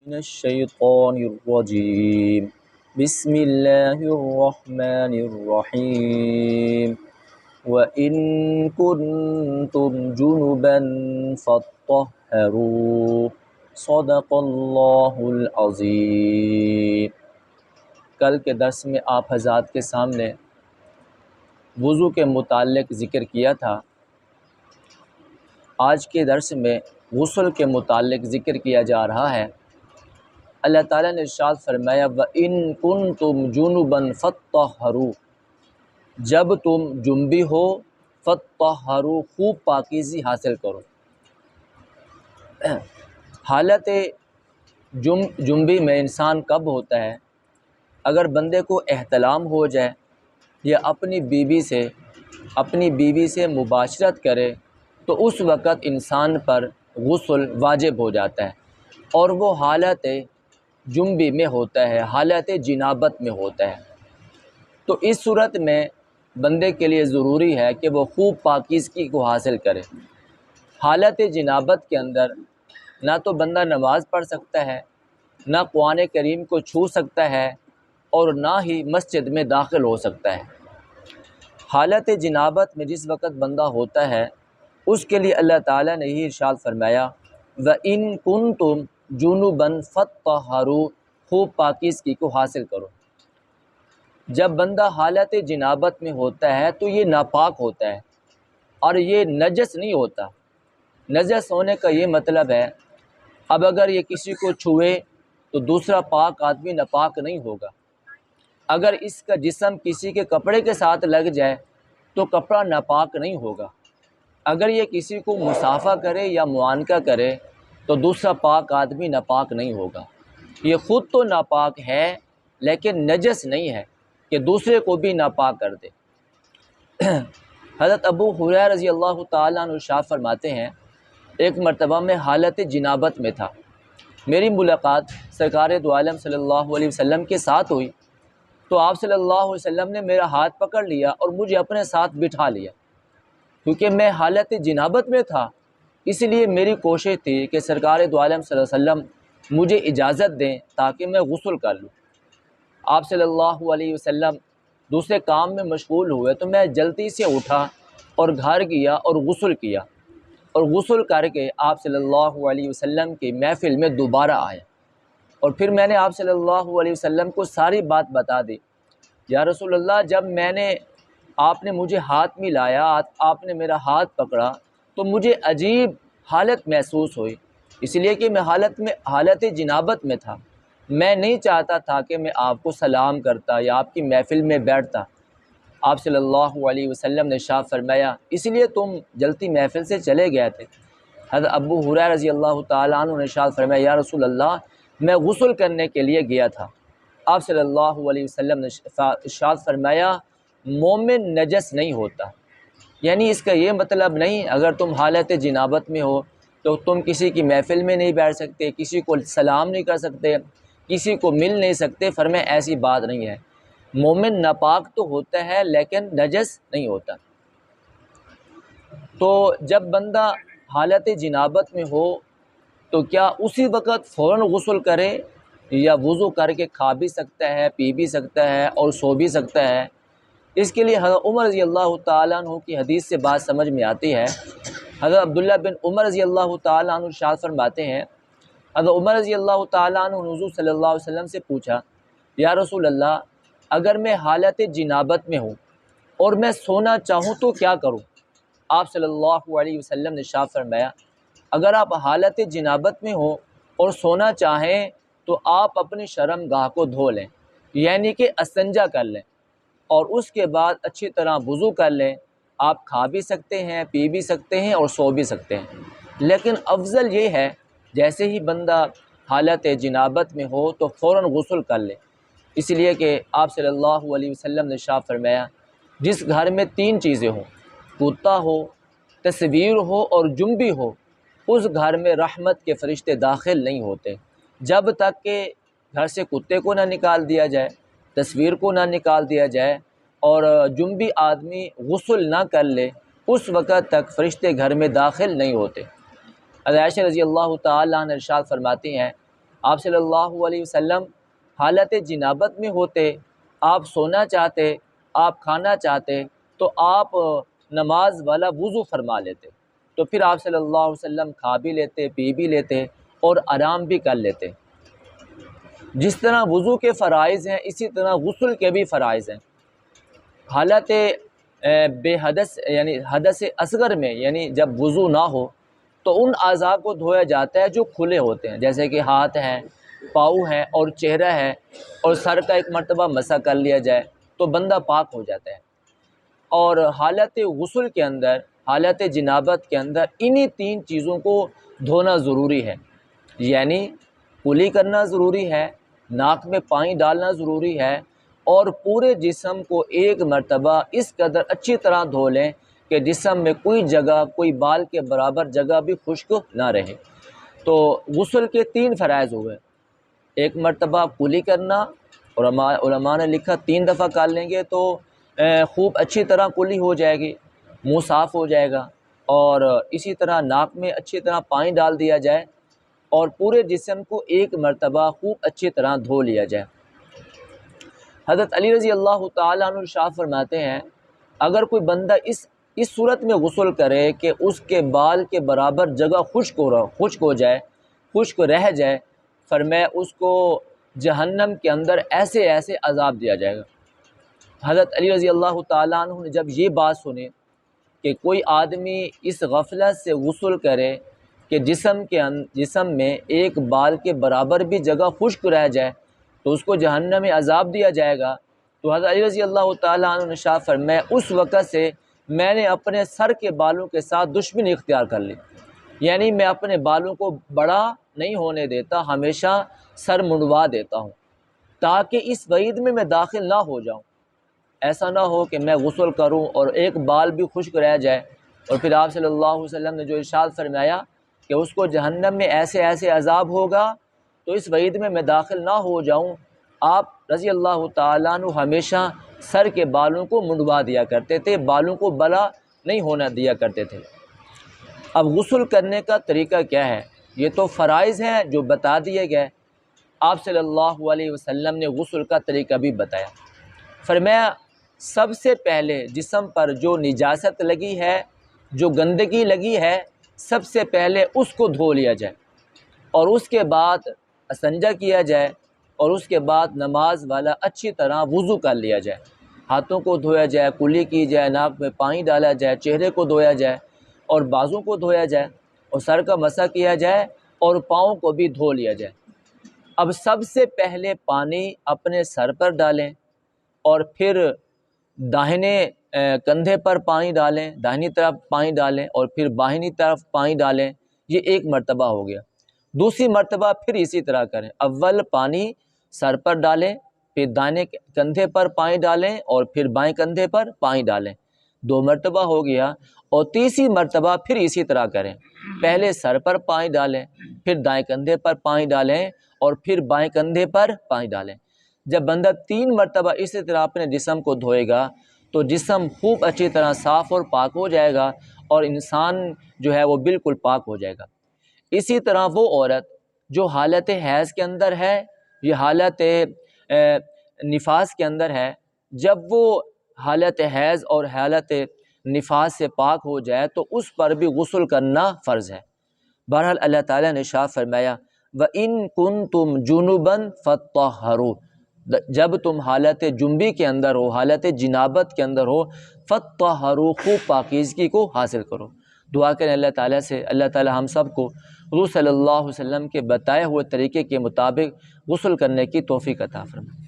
من الشیطان الرجیم بسم اللہ الرحمن الرحیم وَإِن كُنتُمْ جُنُبًا فَاطَّهَّرُوا صدق اللہ العظیم۔ کل کے درس میں آپ حضرات کے سامنے وضو کے متعلق ذکر کیا تھا۔ آج کے درس میں غسل کے متعلق ذکر کیا جا رہا ہے۔ اللہ تعالیٰ نے ارشاد فرمایا وَإِن كُنتُمْ جُنُبًا فَاطَّهَّرُوا، جب تم جنبی ہو فَاطَّهَّرُوا، خوب پاکیزی حاصل کرو۔ حالت جنبی میں انسان کب ہوتا ہے؟ اگر بندے کو احتلام ہو جائے یا اپنی بیوی سے مباشرت کرے تو اس وقت انسان پر غسل واجب ہو جاتا ہے اور وہ حالت جنبی میں ہوتا ہے، حالت جنابت میں ہوتا ہے۔ تو اس صورت میں بندے کے لیے ضروری ہے کہ وہ خوب پاکیزگی کو حاصل کرے۔ حالت جنابت کے اندر نہ تو بندہ نماز پڑھ سکتا ہے، نہ قرآن کریم کو چھو سکتا ہے اور نہ ہی مسجد میں داخل ہو سکتا ہے۔ حالت جنابت میں جس وقت بندہ ہوتا ہے اس کے لیے اللہ تعالیٰ نے ہی ارشاد فرمایا وَإِن كُنتُمْ جُنُبًا فَاطَّهَّرُوا، خوب پاکیزگی کو حاصل کرو۔ جب بندہ حالت جنابت میں ہوتا ہے تو یہ ناپاک ہوتا ہے اور یہ نجس نہیں ہوتا۔ نجس ہونے کا یہ مطلب ہے اب اگر یہ کسی کو چھوئے تو دوسرا پاک آدمی ناپاک نہیں ہوگا۔ اگر اس کا جسم کسی کے کپڑے کے ساتھ لگ جائے تو کپڑا ناپاک نہیں ہوگا۔ اگر یہ کسی کو مصافحہ کرے یا معانقہ کرے تو دوسرا پاک آدمی ناپاک نہیں ہوگا۔ یہ خود تو ناپاک ہے لیکن نجس نہیں ہے کہ دوسرے کو بھی ناپاک کر دے۔ حضرت ابو ہریرہ رضی اللہ تعالیٰ عنہ ارشاد فرماتے ہیں ایک مرتبہ میں حالت جنابت میں تھا، میری ملاقات سرکار دو عالم صلی اللہ علیہ وسلم کے ساتھ ہوئی تو آپ صلی اللہ علیہ وسلم نے میرا ہاتھ پکڑ لیا اور مجھے اپنے ساتھ بٹھا لیا۔ کیونکہ میں حالت جنابت میں تھا اس لیے میری کوشش تھی کہ سرکار دو عالم صلی اللہ علیہ وسلم مجھے اجازت دیں تاکہ میں غسل کر لوں۔ آپ صلی اللہ علیہ وسلم دوسرے کام میں مشغول ہوئے تو میں جلدی سے اٹھا اور گھر گیا اور غسل کیا، اور غسل کر کے آپ صلی اللہ علیہ وسلم کی محفل میں دوبارہ آیا اور پھر میں نے آپ صلی اللہ علیہ وسلم کو ساری بات بتا دی۔ یا رسول اللہ، جب آپ نے مجھے ہاتھ ملایا، آپ نے میرا ہاتھ پکڑا تو مجھے عجیب حالت محسوس ہوئی، اس لیے کہ میں حالت جنابت میں تھا۔ میں نہیں چاہتا تھا کہ میں آپ کو سلام کرتا یا آپ کی محفل میں بیٹھتا۔ آپ صلی اللہ علیہ وسلم نے ارشاد فرمایا اس لیے تم جلدی محفل سے چلے گئے تھے۔ حضرت ابو ہریرہ رضی اللہ تعالیٰ عنہ نے ارشاد فرمایا یا رسول اللہ، میں غسل کرنے کے لیے گیا تھا۔ آپ صلی اللہ علیہ وسلم نے ارشاد فرمایا مومن نجس نہیں ہوتا، یعنی اس کا یہ مطلب نہیں اگر تم حالت جنابت میں ہو تو تم کسی کی محفل میں نہیں بیٹھ سکتے، کسی کو سلام نہیں کر سکتے، کسی کو مل نہیں سکتے۔ فرمایا ایسی بات نہیں ہے، مومن ناپاک تو ہوتا ہے لیکن نجس نہیں ہوتا۔ تو جب بندہ حالت جنابت میں ہو تو کیا اسی وقت فوراً غسل کرے یا وضو کر کے کھا بھی سکتا ہے، پی بھی سکتا ہے اور سو بھی سکتا ہے؟ اس کے لیے حضرت عمر رضی اللہ تعالیٰ عنہ کی حدیث سے بات سمجھ میں آتی ہے۔ حضرت عبداللہ بن عمر رضی اللہ تعالیٰ عنہ ارشاد فرماتے ہیں حضرت عمر رضی اللہ تعالیٰ عنہ حضور صلی اللہ علیہ وسلم سے پوچھا یا رسول اللہ، اگر میں حالت جنابت میں ہوں اور میں سونا چاہوں تو کیا کروں؟ آپ صلی اللہ علیہ وسلم نے ارشاد فرمایا اگر آپ حالت جنابت میں ہوں اور سونا چاہیں تو آپ اپنی شرم گاہ کو دھو لیں، یعنی کہ استنجا کر لیں، اور اس کے بعد اچھی طرح وضو کر لیں۔ آپ کھا بھی سکتے ہیں، پی بھی سکتے ہیں اور سو بھی سکتے ہیں، لیکن افضل یہ ہے جیسے ہی بندہ حالت جنابت میں ہو تو فوراً غسل کر لے، اس لیے کہ آپ صلی اللہ علیہ وسلم نے ارشاد فرمایا جس گھر میں تین چیزیں ہوں، کتا ہو، تصویر ہو اور جنبی ہو، اس گھر میں رحمت کے فرشتے داخل نہیں ہوتے جب تک کہ گھر سے کتے کو نہ نکال دیا جائے، تصویر کو نہ نکال دیا جائے اور جنبی آدمی غسل نہ کر لے، اس وقت تک فرشتے گھر میں داخل نہیں ہوتے۔ حضرت عائشہ رضی اللہ تعالیٰ عنہ ارشاد فرماتی ہیں آپ صلی اللہ علیہ وسلم حالت جنابت میں ہوتے، آپ سونا چاہتے، آپ کھانا چاہتے تو آپ نماز والا وضو فرما لیتے، تو پھر آپ صلی اللہ علیہ وسلم کھا بھی لیتے، پی بھی لیتے اور آرام بھی کر لیتے۔ جس طرح وضو کے فرائض ہیں اسی طرح غسل کے بھی فرائض ہیں۔ حالت بے حدث یعنی حدث اصغر میں یعنی جب وضو نہ ہو تو ان اعضاء کو دھویا جاتا ہے جو کھلے ہوتے ہیں، جیسے کہ ہاتھ ہیں، پاؤں ہے اور چہرہ ہے، اور سر کا ایک مرتبہ مسح کر لیا جائے تو بندہ پاک ہو جاتا ہے۔ اور حالت غسل کے اندر، حالت جنابت کے اندر انہی تین چیزوں کو دھونا ضروری ہے، یعنی کلی کرنا ضروری ہے، ناک میں پانی ڈالنا ضروری ہے، اور پورے جسم کو ایک مرتبہ اس قدر اچھی طرح دھو لیں کہ جسم میں کوئی جگہ، کوئی بال کے برابر جگہ بھی خشک نہ رہے۔ تو غسل کے تین فرائض ہوئے، ایک مرتبہ کلی کرنا، اور علماء نے لکھا 3 دفعہ کر لیں گے تو خوب اچھی طرح کلی ہو جائے گی، منہ صاف ہو جائے گا، اور اسی طرح ناک میں اچھی طرح پانی ڈال دیا جائے اور پورے جسم کو ایک مرتبہ خوب اچھی طرح دھو لیا جائے۔ حضرت علی رضی اللہ تعالیٰ عنہ ارشاد فرماتے ہیں اگر کوئی بندہ اس صورت میں غسل کرے کہ اس کے بال کے برابر جگہ خشک ہو جائے، خشک رہ جائے، فرمایا اس کو جہنم کے اندر ایسے ایسے عذاب دیا جائے گا۔ حضرت علی رضی اللہ تعالیٰ عنہ نے جب یہ بات سنی کہ کوئی آدمی اس غفلت سے غسل کرے کہ جسم میں ایک بال کے برابر بھی جگہ خشک رہ جائے تو اس کو جہنم میں عذاب دیا جائے گا، تو حضرت علی رضی اللہ تعالیٰ عنہ نے ارشاد فرمایا اس وقت سے میں نے اپنے سر کے بالوں کے ساتھ دشمنی اختیار کر لی، یعنی میں اپنے بالوں کو بڑا نہیں ہونے دیتا، ہمیشہ سر منڈوا دیتا ہوں تاکہ اس وعید میں داخل نہ ہو جاؤں۔ ایسا نہ ہو کہ میں غسل کروں اور ایک بال بھی خشک رہ جائے، اور پھر آپ صلی اللہ علیہ وسلم نے جو ارشاد فرمایا کہ اس کو جہنم میں ایسے ایسے عذاب ہوگا تو اس وعید میں داخل نہ ہو جاؤں۔ آپ رضی اللہ تعالیٰ عنہ ہمیشہ سر کے بالوں کو منڈوا دیا کرتے تھے، بالوں کو بلا نہیں ہونا دیا کرتے تھے۔ اب غسل کرنے کا طریقہ کیا ہے؟ یہ تو فرائض ہیں جو بتا دیے گئے، آپ صلی اللہ علیہ وسلم نے غسل کا طریقہ بھی بتایا۔ فرمایا سب سے پہلے جسم پر جو نجاست لگی ہے، جو گندگی لگی ہے، سب سے پہلے اس کو دھو لیا جائے، اور اس کے بعد استنجا کیا جائے، اور اس کے بعد نماز والا اچھی طرح وضو کر لیا جائے، ہاتھوں کو دھویا جائے، کلی کی جائے، ناک میں پانی ڈالا جائے، چہرے کو دھویا جائے اور بازوں کو دھویا جائے، اور سر کا مسح کیا جائے اور پاؤں کو بھی دھو لیا جائے۔ اب سب سے پہلے پانی اپنے سر پر ڈالیں، اور پھر داہنے کندھے پر پانی ڈالیں، داہنی طرف پانی ڈالیں، اور پھر بائیں طرف پانی ڈالیں، یہ ایک مرتبہ ہو گیا۔ دوسری مرتبہ پھر اسی طرح کریں، اول پانی سر پر ڈالیں، پھر دائیں کندھے پر پانی ڈالیں اور پھر بائیں کندھے پر پانی ڈالیں، 2 مرتبہ ہو گیا۔ اور تیسری مرتبہ پھر اسی طرح کریں، پہلے سر پر پانی ڈالیں، پھر دائیں کندھے پر پانی ڈالیں اور پھر بائیں کندھے پر پانی ڈالیں۔ جب بندہ 3 مرتبہ اسی طرح اپنے جسم کو دھوئے گا تو جسم خوب اچھی طرح صاف اور پاک ہو جائے گا، اور انسان جو ہے وہ بالکل پاک ہو جائے گا۔ اسی طرح وہ عورت جو حالت حیض کے اندر ہے یا حالت نفاس کے اندر ہے، جب وہ حالت حیض اور حالت نفاس سے پاک ہو جائے تو اس پر بھی غسل کرنا فرض ہے۔ بہرحال اللہ تعالیٰ نے ارشاد فرمایا وَإِن كُنتُمْ جُنُبًا فَطَّهَّرُوا، جب تم حالت جنبی کے اندر ہو، حالت جنابت کے اندر ہو، فَطَّهَّرُوا، خوب پاکیزگی کو حاصل کرو۔ دعا کریں اللہ تعالیٰ سے، اللہ تعالیٰ ہم سب کو حضور صلی اللہ علیہ وسلم کے بتائے ہوئے طریقے کے مطابق غسل کرنے کی توفیق عطا فرمائے۔